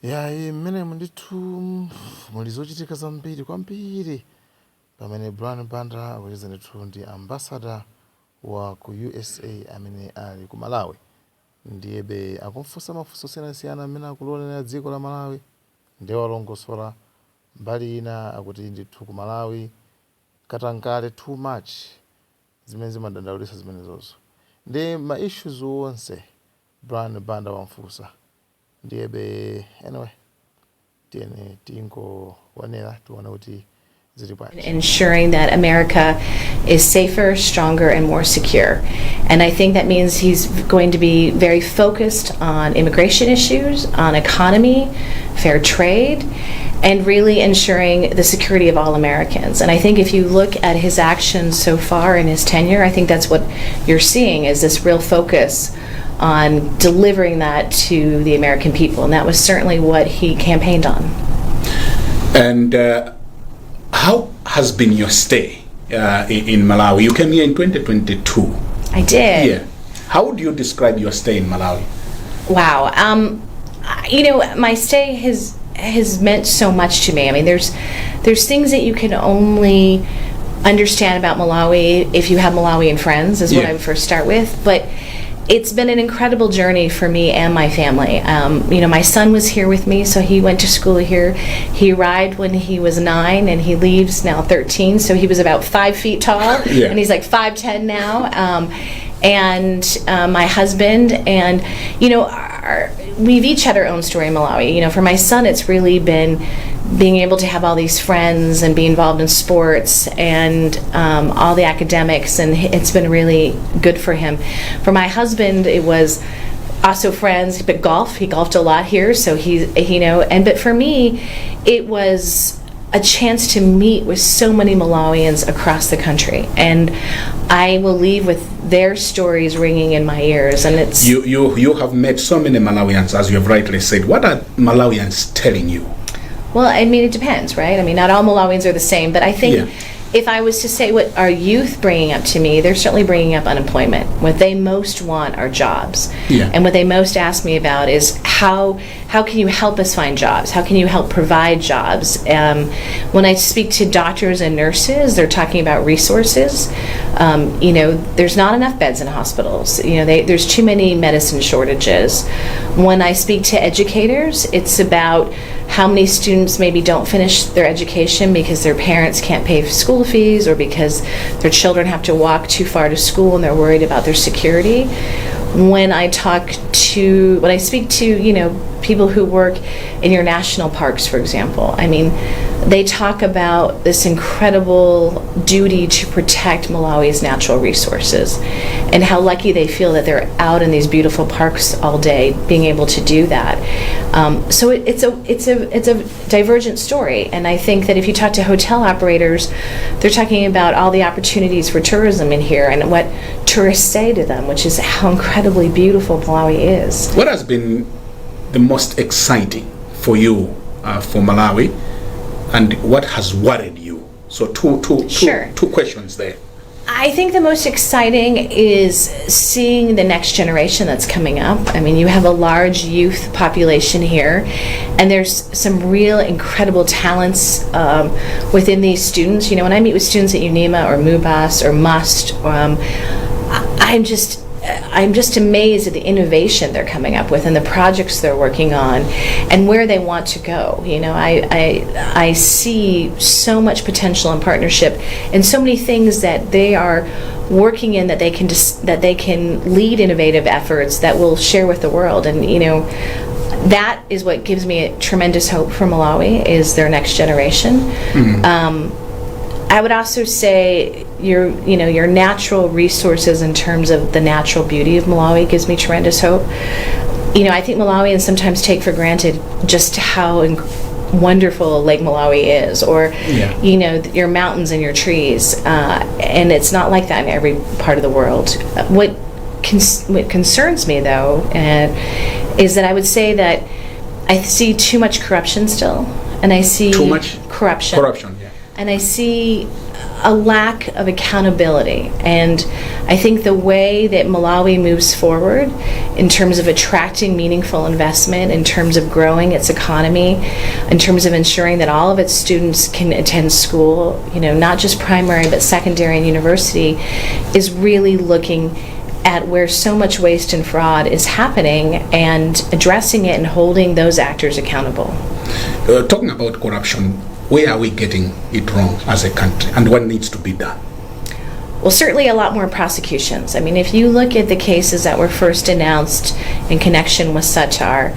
Ya imene munditu mulizochitika zambiri kwambiri pamene Brian Banda akucheza ndithu ndi ambassador wa ku USA amene ali ku Malawi, ndiyebe akumfunsa mafunso osiyanasiyana amene akulolera dziko la Malawi, ndiye walongosola mbali ina akuti ndithu ku Malawi katangale too much zimene zimadandaulitsa zimenezozo ndi ma issues onse Brian Banda wamfunsa. Ndiyebe anyway tiene tingo wanera tuona kuti ensuring that America is safer, stronger, and more secure. And I think that means he's going to be very focused on immigration issues, on economy, fair trade, and really ensuring the security of all Americans. And I think if you look at his actions so far in his tenure, I think that's what you're seeing is this real focus on delivering that to the American people. And that was certainly what he campaigned on. And how has been your stay in Malawi? You came here in 2022. I did. Yeah. How would you describe your stay in Malawi? Wow. You know, my stay has meant so much to me. I mean, there's things that you can only understand about Malawi if you have Malawian friends, is what I would first start with. But it's been an incredible journey for me and my family. You know, my son was here with me, so he went to school here. He arrived when he was 9, and he leaves now 13, so he was about 5 feet tall, and he's like 5'10" now. And my husband, and you know, we've each had our own story in Malawi. You know, for my son, it's really been being able to have all these friends and be involved in sports and all the academics, and it's been really good for him. For my husband, it was also friends, but golf. He golfed a lot here, so you know. But for me, it was a chance to meet with so many Malawians across the country, and I will leave with their stories ringing in my ears. And it's you have met so many Malawians, as you have rightly said. What are Malawians telling you? Well, I mean, it depends, right? I mean, not all Malawians are the same, but I think if I was to say what are youth bringing up to me, they're certainly bringing up unemployment. What they most want are jobs. And what they most ask me about is how can you help us find jobs? How can you help provide jobs? When I speak to doctors and nurses, they're talking about resources. You know, there's not enough beds in hospitals. You know, there's too many medicine shortages. When I speak to educators, it's about how many students maybe don't finish their education because their parents can't pay school fees or because their children have to walk too far to school and they're worried about their security. When I speak to, you know, people who work in your national parks, for example, I mean, they talk about this incredible duty to protect Malawi's natural resources and how lucky they feel that they're out in these beautiful parks all day being able to do that. So it's a divergent story, and I think that if you talk to hotel operators, they're talking about all the opportunities for tourism in here and what tourists say to them, which is how incredibly beautiful Malawi is. What has been the most exciting for you for Malawi, and what has worried you? So two questions there. I think the most exciting is seeing the next generation that's coming up. I mean, you have a large youth population here, and there's some real incredible talents within these students. You know, when I meet with students at UNIMA or MUBAS or MUST, I'm just amazed at the innovation they're coming up with and the projects they're working on and where they want to go. You know, I see so much potential and partnership and so many things that they are working in that they can lead innovative efforts that will share with the world. And you know, that is what gives me a tremendous hope for Malawi, is their next generation. I would also say your natural resources in terms of the natural beauty of Malawi gives me tremendous hope. You know, I think Malawians sometimes take for granted just how wonderful Lake Malawi is, or you know, your mountains and your trees, and it's not like that in every part of the world. What concerns me though is that I would say that I see too much corruption still, and I see too much corruption. and I see a lack of accountability. And I think the way that Malawi moves forward in terms of attracting meaningful investment, in terms of growing its economy, in terms of ensuring that all of its students can attend school, not just primary but secondary and university, is really looking at where so much waste and fraud is happening and addressing it and holding those actors accountable. Talking about corruption, where are we getting it wrong as a country, and what needs to be done? Well, certainly a lot more prosecutions. I mean, if you look at the cases that were first announced in connection with Satar,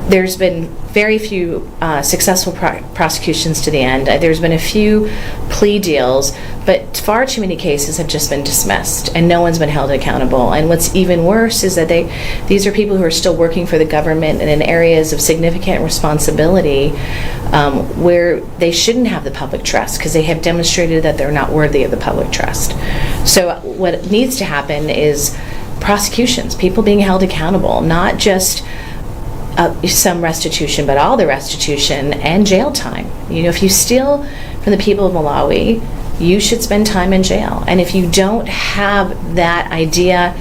there's been very few successful prosecutions to the end. There's been a few plea deals, but far too many cases have just been dismissed, and no one's been held accountable. And what's even worse is that these are people who are still working for the government and in areas of significant responsibility where they shouldn't have the public trust because they have demonstrated that they're not worthy of the public trust. So what needs to happen is prosecutions, people being held accountable, not just some restitution, but all the restitution and jail time. If you steal from the people of Malawi, you should spend time in jail. And if you don't have that idea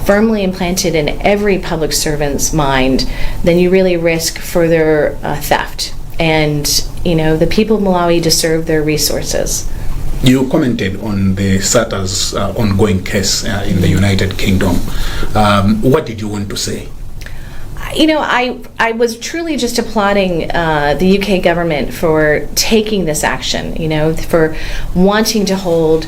firmly implanted in every public servant's mind, then you really risk further theft. And, the people of Malawi deserve their resources. You commented on the Satar's ongoing case in the United Kingdom. What did you want to say? I was truly just applauding the UK government for taking this action, for wanting to hold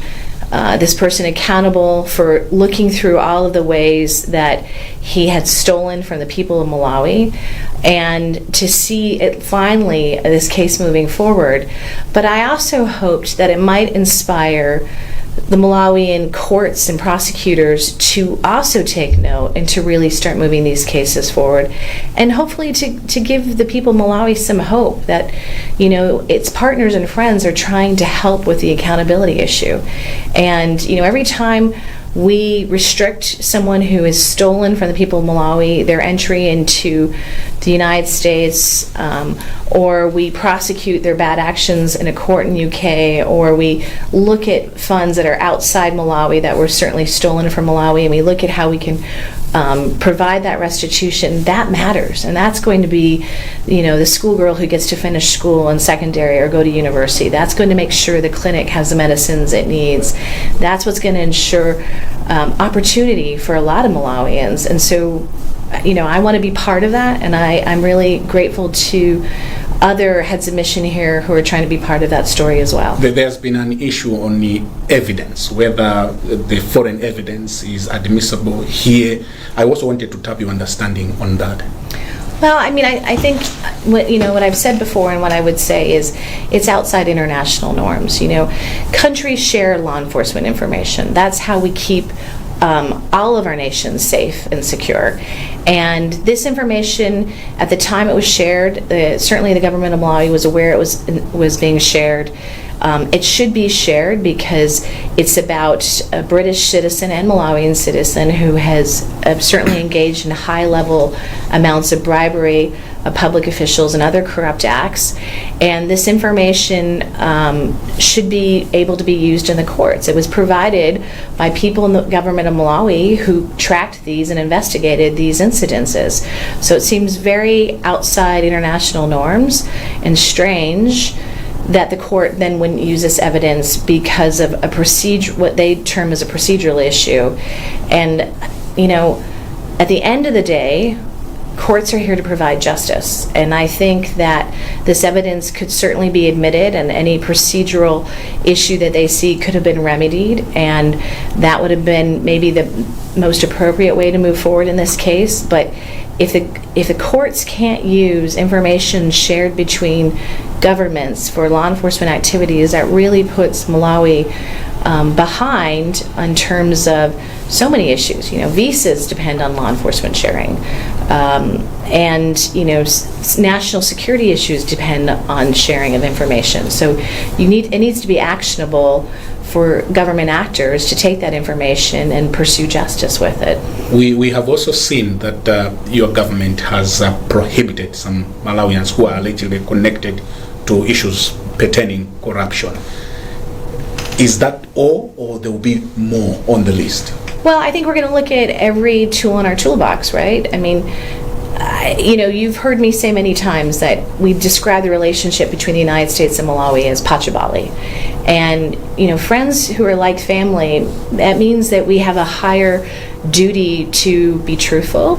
this person accountable, for looking through all of the ways that he had stolen from the people of Malawi, and to see it finally, this case moving forward. But I also hoped that it might inspire the Malawian courts and prosecutors to also take note and to really start moving these cases forward, and hopefully to give the people of Malawi some hope that its partners and friends are trying to help with the accountability issue. And every time we restrict someone who has stolen from the people of Malawi their entry into the United States, or we prosecute their bad actions in a court in UK, or we look at funds that are outside Malawi that were certainly stolen from Malawi, and we look at how we can provide that restitution, that matters. And that's going to be, the schoolgirl who gets to finish school and secondary or go to university. That's going to make sure the clinic has the medicines it needs. That's what's going to ensure opportunity for a lot of Malawians. And so, I want to be part of that, and I'm really grateful to other heads of mission here who are trying to be part of that story as well. There's been an issue on the evidence, whether the foreign evidence is admissible here. I also wanted to tap your understanding on that. Well, I think what I've said before, and what I would say is it's outside international norms. Countries share law enforcement information. That's how we keep all of our nations safe and secure. And this information, at the time it was shared, certainly the government of Malawi was aware it was being shared. It should be shared because it's about a British citizen and Malawian citizen who has certainly engaged in high-level amounts of bribery of public officials and other corrupt acts. And this information should be able to be used in the courts. It was provided by people in the government of Malawi who tracked these and investigated these incidences. So it seems very outside international norms and strange that the court then wouldn't use this evidence because of a procedure, what they term as a procedural issue. And, at the end of the day, courts are here to provide justice. And I think that this evidence could certainly be admitted, and any procedural issue that they see could have been remedied, and that would have been maybe the most appropriate way to move forward in this case. But if the courts can't use information shared between governments for law enforcement activities, that really puts Malawi behind in terms of so many issues. Visas depend on law enforcement sharing, and national security issues depend on sharing of information. So it needs to be actionable for government actors to take that information and pursue justice with it. We have also seen that your government has prohibited some Malawians who are allegedly connected to issues pertaining corruption. Is that all, or there will be more on the list? Well, I think we're going to look at every tool in our toolbox, right? I mean, you've heard me say many times that we describe the relationship between the United States and Malawi as pachabali. And, friends who are like family, that means that we have a higher duty to be truthful,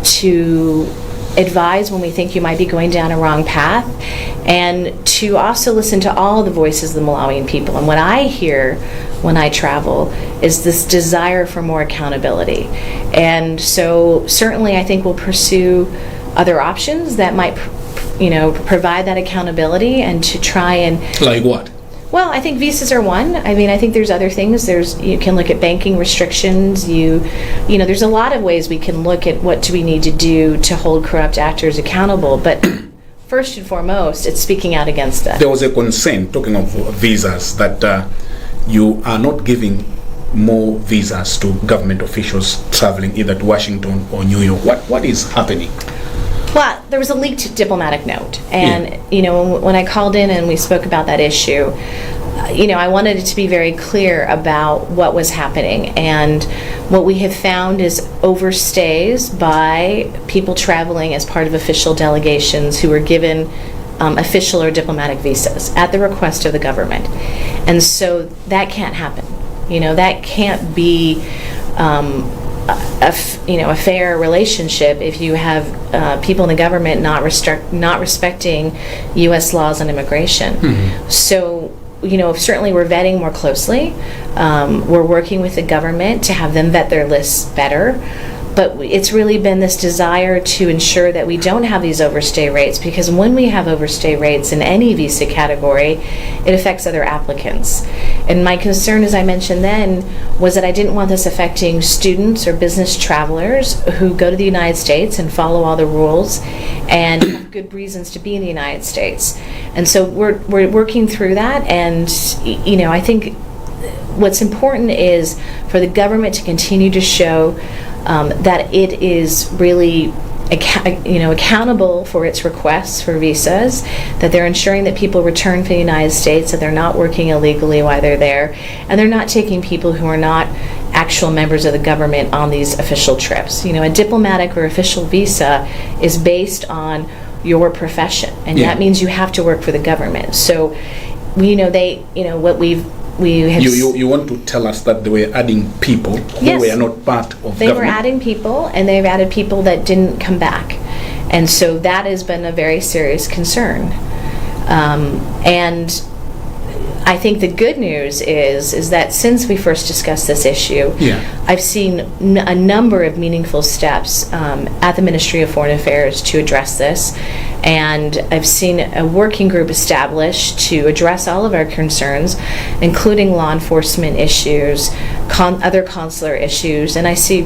to advise when we think you might be going down a wrong path, and to also listen to all the voices of the Malawian people. And what I hear when I travel is this desire for more accountability. And so certainly I think we'll pursue other options that might provide that accountability, and to try and... Like what? Well, I think visas are one. I mean, I think there's other things. You can look at banking restrictions. There's a lot of ways we can look at what do we need to do to hold corrupt actors accountable. But first and foremost, it's speaking out against that. There was a concern, talking of visas, that you are not giving more visas to government officials traveling either to Washington or New York. What is happening? Well, there was a leaked diplomatic note, and when I called in and we spoke about that issue, I wanted it to be very clear about what was happening. And what we have found is overstays by people traveling as part of official delegations who were given official or diplomatic visas at the request of the government. And so that can't happen. That can't be a fair relationship if you have people in the government not respecting U.S. laws on immigration. Mm-hmm. So, certainly we're vetting more closely. We're working with the government to have them vet their lists better. But it's really been this desire to ensure that we don't have these overstay rates, because when we have overstay rates in any visa category, it affects other applicants. And my concern, as I mentioned then, was that I didn't want this affecting students or business travelers who go to the United States and follow all the rules and have good reasons to be in the United States. And so we're working through that, and I think what's important is for the government to continue to show that it is really accountable for its requests for visas, that they're ensuring that people return to the United States, that they're not working illegally while they're there, and they're not taking people who are not actual members of the government on these official trips. A diplomatic or official visa is based on your profession, and that means you have to work for the government. So, what you want to tell us that they were adding people who were not part of government? They were adding people, and they've added people that didn't come back. And so that has been a very serious concern. And I think the good news is that since we first discussed this issue, I've seen a number of meaningful steps at the Ministry of Foreign Affairs to address this. And I've seen a working group established to address all of our concerns, including law enforcement issues, other consular issues, and I see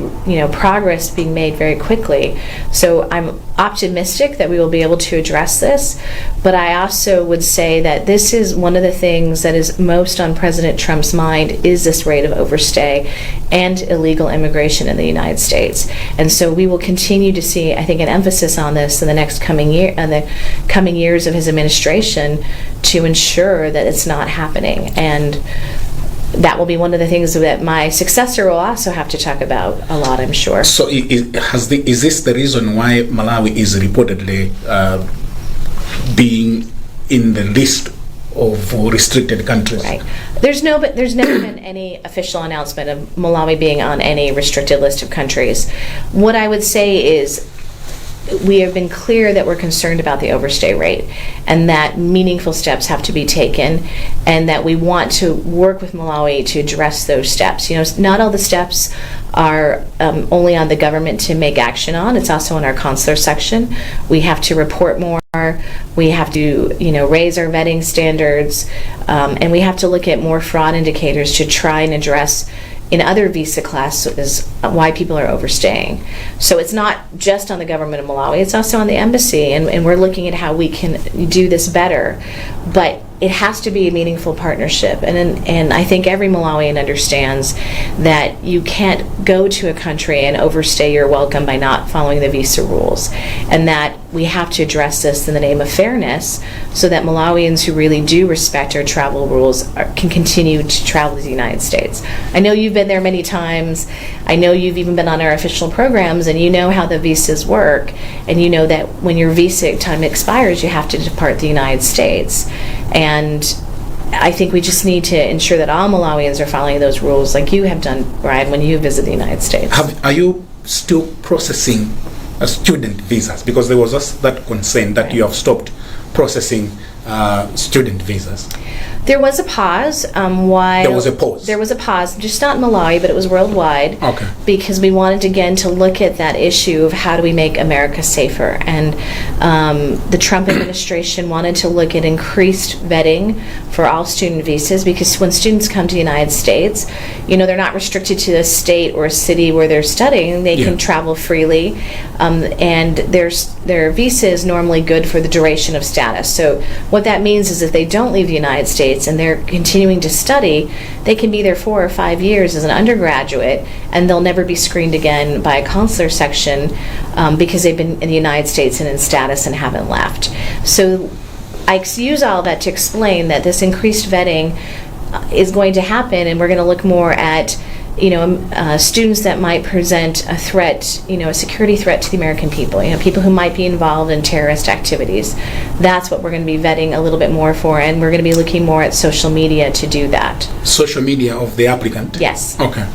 progress being made very quickly. So I'm optimistic that we will be able to address this, but I also would say that this is one of the things that is most on President Trump's mind, is this rate of overstay and illegal immigration in the United States. And so we will continue to see, I think, an emphasis on this in the next coming years of his administration to ensure that it's not happening. And that will be one of the things that my successor will also have to talk about a lot, I'm sure. So is this the reason why Malawi is reportedly being in the list of restricted countries? Right. There's never been any official announcement of Malawi being on any restricted list of countries. What I would say is we have been clear that we're concerned about the overstay rate, and that meaningful steps have to be taken, and that we want to work with Malawi to address those steps. Not all the steps are only on the government to make action on. It's also in our consular section. We have to report more. We have to, raise our vetting standards, and we have to look at more fraud indicators to try and address in other visa classes why people are overstaying. So it's not just on the government of Malawi, it's also on the embassy, and we're looking at how we can do this better. But it has to be a meaningful partnership, and I think every Malawian understands that you can't go to a country and overstay your welcome by not following the visa rules, and that we have to address this in the name of fairness so that Malawians who really do respect our travel rules can continue to travel to the United States. I know you've been there many times. I know you've even been on our official programs, and you know how the visas work, and you know that when your visa time expires, you have to depart the United States. And I think we just need to ensure that all Malawians are following those rules like you have done, Brian, when you visit the United States. Are you still processing student visas? Because there was just that concern that you have stopped processing student visas. There was a pause. Why? There was a pause. There was a pause, just not in Malawi, but it was worldwide. Okay. Because we wanted again to look at that issue of how do we make America safer, and the Trump administration wanted to look at increased vetting for all student visas, because when students come to the United States, they're not restricted to a state or a city where they're studying. They can travel freely, and their visa is normally good for the duration of status. So what that means is if they don't leave the United States and they're continuing to study, they can be there 4 or 5 years as an undergraduate, and they'll never be screened again by a consular section because they've been in the United States and in status and haven't left. So I use all that to explain that this increased vetting is going to happen, and we're going to look more at students that might present a threat, a security threat to the American people, people who might be involved in terrorist activities. That's what we're going to be vetting a little bit more for, and we're going to be looking more at social media to do that. Social media of the applicant? Yes. Okay.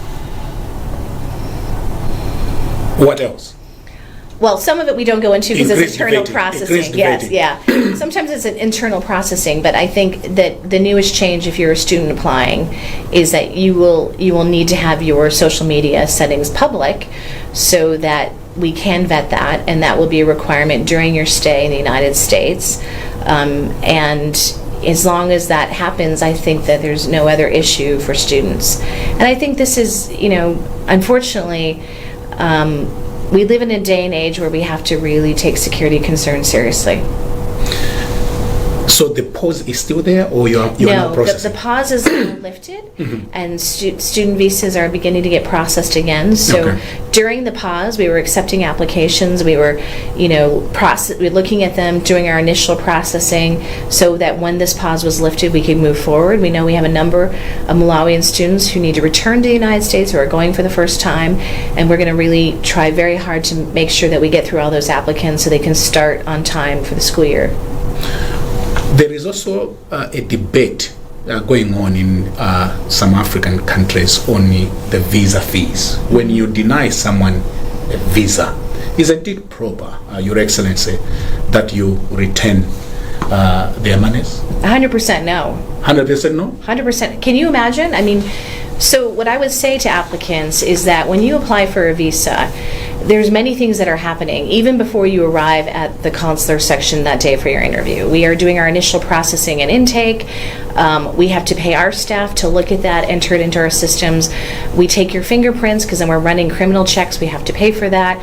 What else? Well, some of it we don't go into because it's internal vetting. processing. Yes, yeah. Sometimes it's an internal processing, but I think that the newest change, if you're a student applying, is that you will need to have your social media settings public, so that we can vet that, and that will be a requirement during your stay in the United States. And as long as that happens, I think that there's no other issue for students. And I think this is, unfortunately, we live in a day and age where we have to really take security concerns seriously. So the pause is still there, or you're not processing? The pause is lifted, and student visas are beginning to get processed again. So during the pause, we were accepting applications. We were, we were looking at them, doing our initial processing, so that when this pause was lifted, we could move forward. We know we have a number of Malawian students who need to return to the United States, who are going for the first time, and we're going to really try very hard to make sure that we get through all those applicants so they can start on time for the school year. There is also a debate going on in some African countries on the visa fees. When you deny someone a visa, isn't it proper, Your Excellency, that you return their monies? 100% no. 100% no? 100%. Can you imagine? So what I would say to applicants is that when you apply for a visa, there's many things that are happening even before you arrive at the consular section that day for your interview. We are doing our initial processing and intake. We have to pay our staff to look at that, enter it into our systems. We take your fingerprints because then we're running criminal checks. We have to pay for that.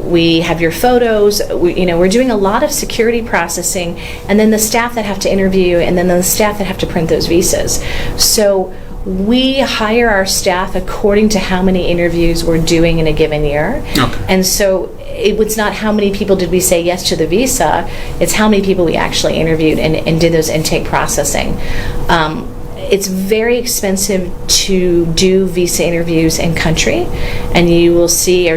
We have your photos. We're doing a lot of security processing, and then the staff that have to interview, and then the staff that have to print those visas. So we hire our staff according to how many interviews we're doing in a given year. Okay. And so it's not how many people did we say yes to the visa, it's how many people we actually interviewed and did those intake processing. It's very expensive to do visa interviews in country, and you will see, or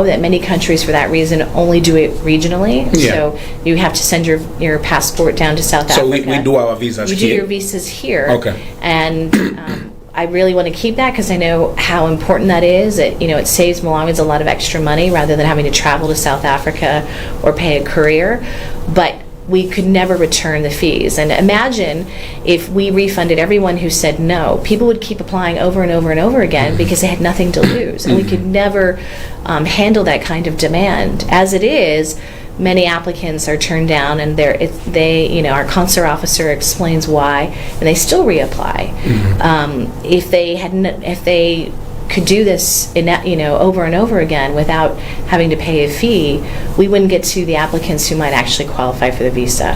that many countries for that reason only do it regionally. Yeah. So you have to send your passport down to South Africa. So we do our visas here? You do your visas here. Okay. And I really want to keep that because I know how important that is. It saves Malawians a lot of extra money rather than having to travel to South Africa or pay a courier. But we could never return the fees. And imagine if we refunded everyone who said no. People would keep applying over and over and over again because they had nothing to lose. And we could never handle that kind of demand. As it is, many applicants are turned down, and our consular officer explains why, and they still reapply. If they could do this over and over again without having to pay a fee, we wouldn't get to the applicants who might actually qualify for the visa.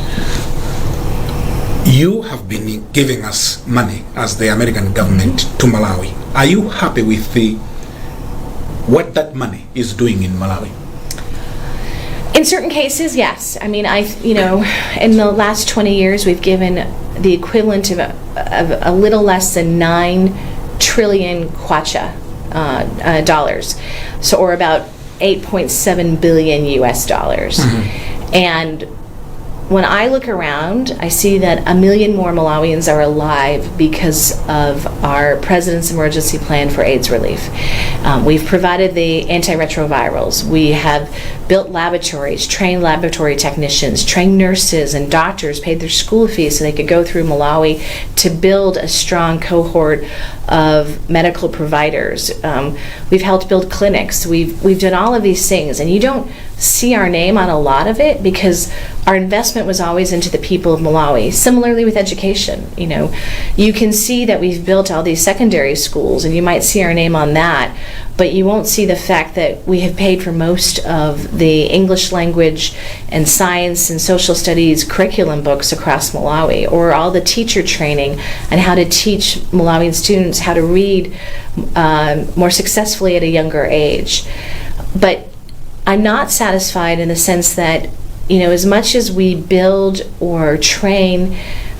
You have been giving us money as the American government to Malawi. Are you happy with what that money is doing in Malawi? In certain cases, yes. I mean, in the last 20 years, we've given the equivalent of a little less than 9 trillion kwacha dollars, or about 8.7 billion US dollars. And when I look around, I see that 1 million more Malawians are alive because of our President's emergency plan for AIDS relief. We've provided the antiretrovirals. We have built laboratories, trained laboratory technicians, trained nurses and doctors, paid their school fees so they could go through Malawi to build a strong cohort of medical providers. We've helped build clinics. We've done all of these things, and you don't see our name on a lot of it because our investment was always into the people of Malawi. Similarly with education, you can see that we've built all these secondary schools, and you might see our name on that, but you won't see the fact that we have paid for most of the English language and science and social studies curriculum books across Malawi, or all the teacher training on how to teach Malawian students how to read more successfully at a younger age. But I'm not satisfied in the sense that, as much as we build or train,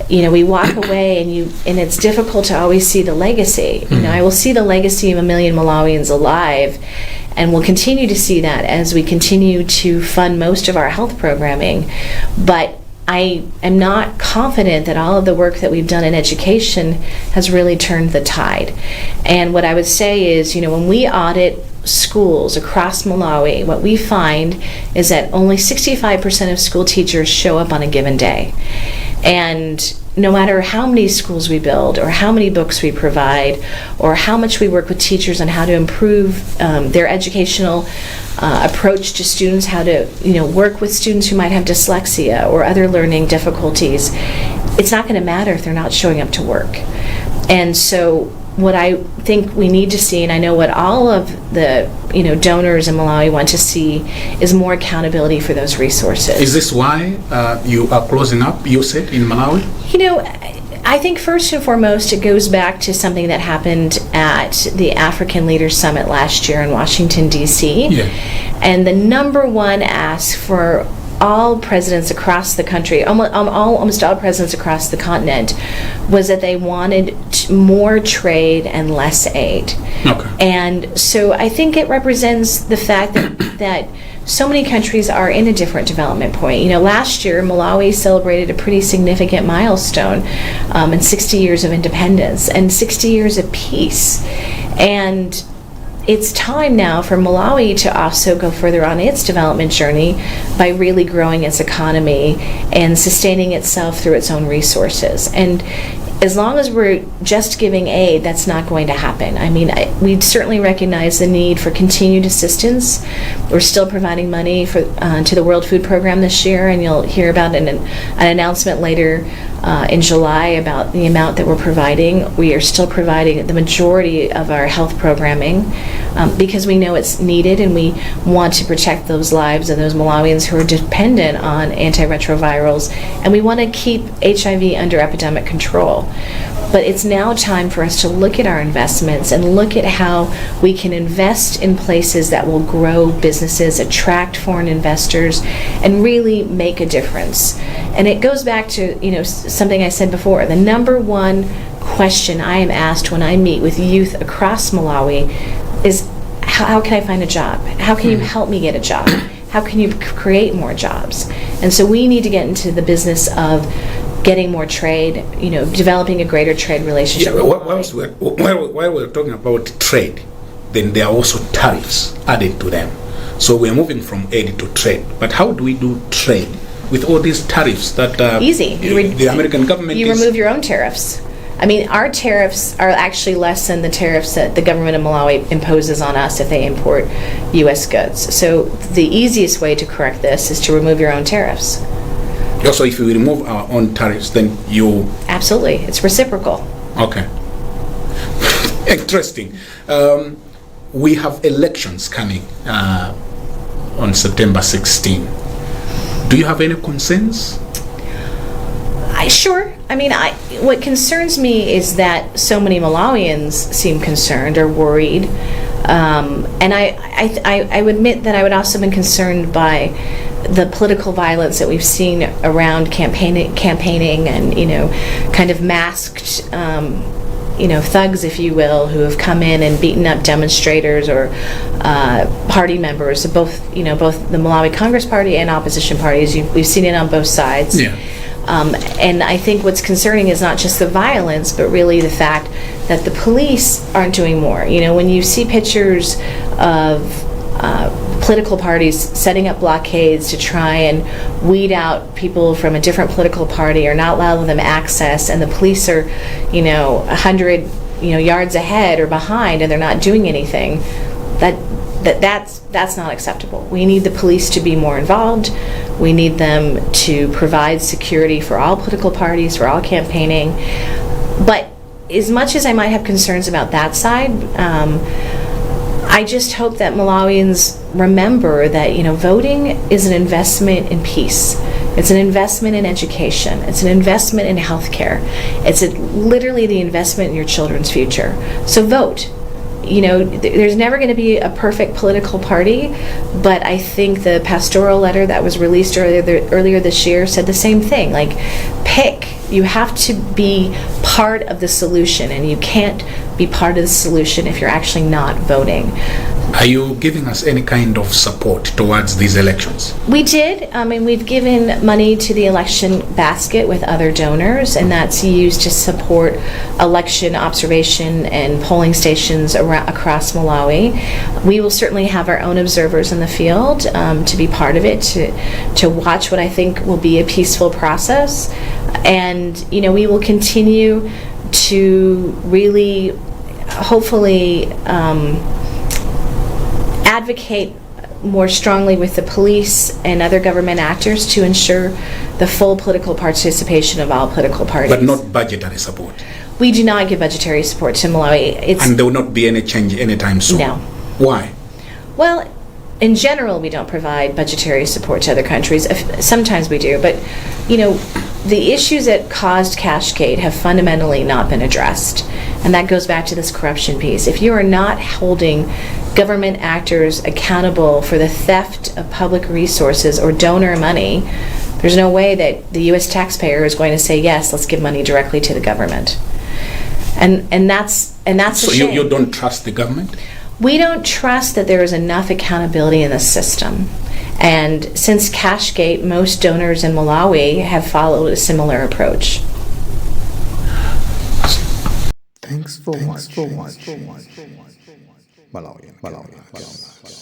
we walk away and it's difficult to always see the legacy. I will see the legacy of 1 million Malawians alive, and we'll continue to see that as we continue to fund most of our health programming. But I am not confident that all of the work that we've done in education has really turned the tide. And what I would say is, when we audit schools across Malawi, what we find is that only 65% of school teachers show up on a given day. And no matter how many schools we build, or how many books we provide, or how much we work with teachers on how to improve their educational approach to students, how to work with students who might have dyslexia or other learning difficulties, it's not going to matter if they're not showing up to work. And so what I think we need to see, and I know what all of the donors in Malawi want to see, is more accountability for those resources. Is this why you are closing up, you said, in Malawi? I think first and foremost it goes back to something that happened at the African Leaders Summit last year in Washington, D.C. Yeah. And the number one ask for all presidents across the country, almost all presidents across the continent, was that they wanted more trade and less aid. Okay. And so I think it represents the fact that so many countries are in a different development point. Last year Malawi celebrated a pretty significant milestone in 60 years of independence and 60 years of peace. And it's time now for Malawi to also go further on its development journey by really growing its economy and sustaining itself through its own resources. And as long as we're just giving aid, that's not going to happen. We certainly recognize the need for continued assistance. We're still providing money to the World Food Program this year, and you'll hear about an announcement later in July about the amount that we're providing. We are still providing the majority of our health programming because we know it's needed, and we want to protect those lives of those Malawians who are dependent on antiretrovirals, and we want to keep HIV under epidemic control. But it's now time for us to look at our investments and look at how we can invest in places that will grow businesses, attract foreign investors, and really make a difference. And it goes back to something I said before. The number one question I am asked when I meet with youth across Malawi is, how can I find a job? How can you help me get a job? How can you create more jobs? And so we need to get into the business of getting more trade, developing a greater trade relationship. Yeah, while we're talking about trade, then there are also tariffs added to them. So we're moving from aid to trade. But how do we do trade with all these tariffs that easy? The American government remove your own tariffs. Our tariffs are actually less than the tariffs that the government of Malawi imposes on us if they import U.S. goods. So the easiest way to correct this is to remove your own tariffs. Also, if we remove our own tariffs, then you... Absolutely. It's reciprocal. Okay. Interesting. We have elections coming on September 16. Do you have any concerns? Sure. What concerns me is that so many Malawians seem concerned or worried. And I would admit that I would also have been concerned by the political violence that we've seen around campaigning and, kind of masked, thugs, if you will, who have come in and beaten up demonstrators or party members of both the Malawi Congress Party and opposition parties. We've seen it on both sides. Yeah. And I think what's concerning is not just the violence, but really the fact that the police aren't doing more. When you see pictures of political parties setting up blockades to try and weed out people from a different political party or not allow them access, and the police are, 100, yards ahead or behind, and they're not doing anything, that's not acceptable. We need the police to be more involved. We need them to provide security for all political parties, for all campaigning. But as much as I might have concerns about that side, I just hope that Malawians remember that, voting is an investment in peace. It's an investment in education. It's an investment in healthcare. It's literally the investment in your children's future. So vote. There's never going to be a perfect political party, but I think the pastoral letter that was released earlier this year said the same thing. Like, pick. You have to be part of the solution, and you can't be part of the solution if you're actually not voting. Are you giving us any kind of support towards these elections? We did. We've given money to the election basket with other donors, and that's used to support election observation and polling stations across Malawi. We will certainly have our own observers in the field to be part of it, to watch what I think will be a peaceful process. And, we will continue to really, hopefully, advocate more strongly with the police and other government actors to ensure the full political participation of all political parties. But not budgetary support? We do not give budgetary support to Malawi. And there will not be any change anytime soon? No. Why? Well, in general, we don't provide budgetary support to other countries. Sometimes we do, but, the issues that caused Cashgate have fundamentally not been addressed. And that goes back to this corruption piece. If you are not holding government actors accountable for the theft of public resources or donor money, there's no way that the U.S. taxpayer is going to say, yes, let's give money directly to the government. And that's so a shame. You don't trust the government? We don't trust that there is enough accountability in the system. And since Cashgate, most donors in Malawi have followed a similar approach. Thanks for watching. Malawian.